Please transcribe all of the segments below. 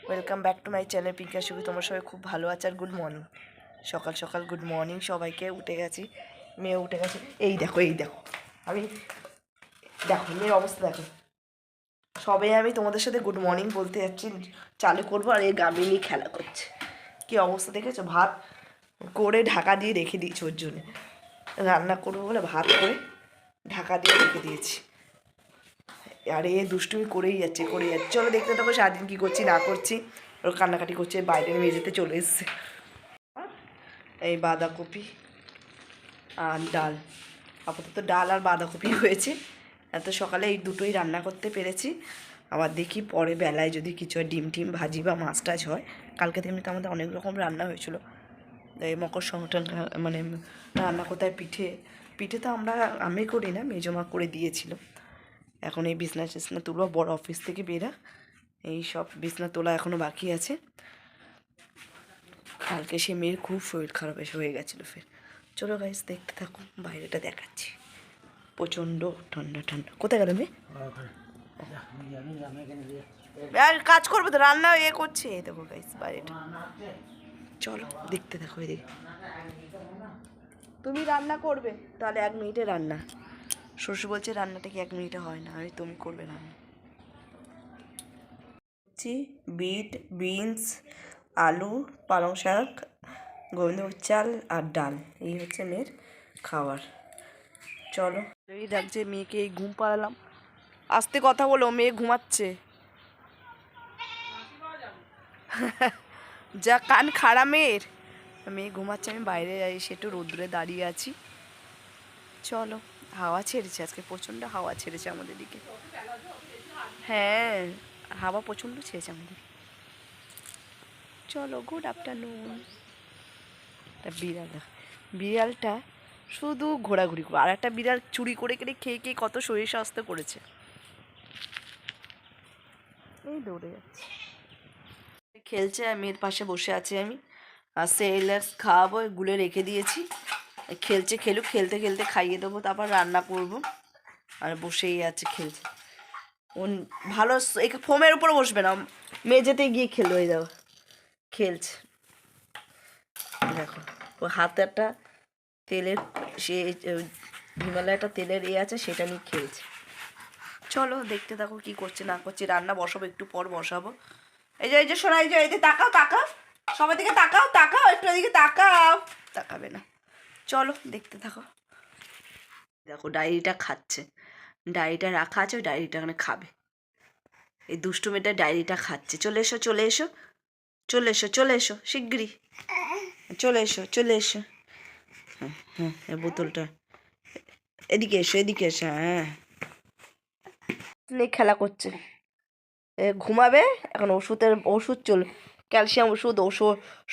Welcome back to my channel Pinka Shubhi. তোমার সবাই খুব ভালো আছে আর গুড মর্নিং। সকাল সকাল গুড মর্নিং সবাইকে। উঠে গেছি, মেয়ে উঠে গেছে। এই দেখো আমি দেখো মেয়ের অবস্থা দেখো। সবে আমি তোমাদের সাথে গুড মর্নিং বলতে যাচ্ছি, চালু করবো আর এই গামি নিয়ে খেলা করছে। কী অবস্থা দেখেছো? ভাত করে ঢাকা দিয়ে রেখে দিয়েছি ওর জন্য। রান্না করবো বলে ভাত করে ঢাকা দিয়ে রেখে দিয়েছি। আর এ দুষ্টুমি করেই যাচ্ছে। চলো দেখতে থাকো সারাদিন কী করছি না করছি। ওর কান্নাকাটি করছে, বাইরে মেঝেতে চলে এসছে। এই বাঁধাকপি আর ডাল, আপাতত ডাল আর বাঁধাকপি হয়েছে। এত সকালে এই দুটোই রান্না করতে পেরেছি। আবার দেখি পরে বেলায় যদি কিছু ডিম টিম ভাজি বা মাছ টাছ হয়। কালকে এমনিতে আমাদের অনেক রকম রান্না হয়েছিল। এই মকর সংক্রান্ত মানে রান্না কোথায় পিঠে তো আমি করি না, মেজমা করে দিয়েছিল। এখন এই বিছনা টিছনা তুলবো, বড় অফিস থেকে বেরা এই সব বিছনা তোলা এখনও বাকি আছে। কালকে সে মেয়ের খুব শরীর খারাপ হয়ে গেছিলো ফের। চলো গাইস দেখতে থাকুন, বাইরেটা দেখাচ্ছি। প্রচণ্ড ঠান্ডা। কোথায় গেল মেয়ে? আর কাজ করবে তো, রান্না করছে। দেখো গাইস বাইরেটা, চলো দেখতে থাকো। এদিকে তুমি রান্না করবে তাহলে 1 মিনিটে রান্না। শ্বশুর বলছে রান্নাটা কি 1 মিনিটে হয় না, আমি তুমি করবে রান্না। বিট, বিনস, আলু, পালং শাক, গোবিন্দভোগ চাল আর ডাল, এই হচ্ছে মেয়ের খাবার। চলো এই ডাকছে মেয়েকে, এই ঘুম পাড়ালাম। আস্তে কথা বলো, মেয়ে ঘুমাচ্ছে। যা কান খাড়া মেয়ের, মেয়ে ঘুমাচ্ছে। আমি বাইরে এসে একটু রোদ্রে দাঁড়িয়ে আছি। চলো, হাওয়া ছেড়েছে আজকে, প্রচণ্ড হাওয়া ছেড়েছে আমাদের দিকে। হ্যাঁ, হাওয়া প্রচণ্ড ছেড়েছে আমাদের। চলো, গুড আফটারনুন। বিড়ালটা শুধু ঘোরাঘুরি করে। আর একটা বিড়াল চুরি করে খেয়ে কত শরীর স্বাস্থ্য করেছে। এই দৌড়ে যাচ্ছে, খেলছে। মেয়ের পাশে বসে আছি আমি। আর সেলার্স খাওয়াবো, গুলে রেখে দিয়েছি। খেলছে, খেলুক, খেলতে খেলতে খাইয়ে দেবো, তারপর রান্না করব। আর বসেই আছে, খেলছে। ও ভালো ফোমের উপর বসবে না, মেঝেতে গিয়ে খেলবে। হয়ে যাও, খেলছে। দেখো ও হাতে একটা তেলের, সে হিমালয় তেলের আছে, সেটা নিয়ে খেলছে। চলো দেখতে থাকো কি করছে না করছে। রান্না বসাবো, একটু পর বসাবো। এই যে শোনা, এই যে তাকাও সবার দিকে, তাকাও একটু এদিকে তাকাবে না। চলো দেখতে থাকো। দেখো ডায়েরিটা খাচ্ছে, ডায়েরিটা রাখা আছে, ওই ডায়েরিটা ওখানে খাবে। এই দুষ্টু মেয়েটা ডায়েরিটা খাচ্ছে। চলে এসো শিগগিরই, চলে এসো। হ্যাঁ বোতলটা, এদিকে এসো। হ্যাঁ, খেলা করছে। ঘুমাবে এখন। ওষুধ ক্যালসিয়াম ওষুধ,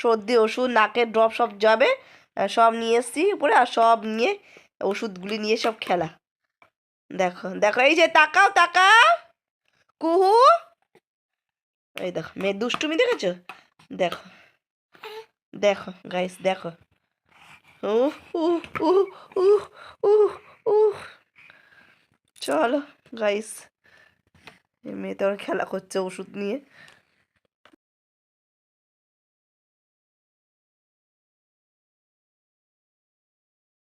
সর্দি ওষুধ, নাকের ড্রপ সব যাবে। সব নিয়ে এসছি উপরে, আর সব নিয়ে ওষুধগুলি নিয়ে সব খেলা। দেখো এই যে তাকাও কুহু। এই দেখো মেয়ের দুষ্টুমি দেখেছো? দেখো গাইস, দেখো। উহ উহ উহ উহ উহ উহ চলো গাইস, মেয়ে তো খেলা করছে ওষুধ নিয়ে।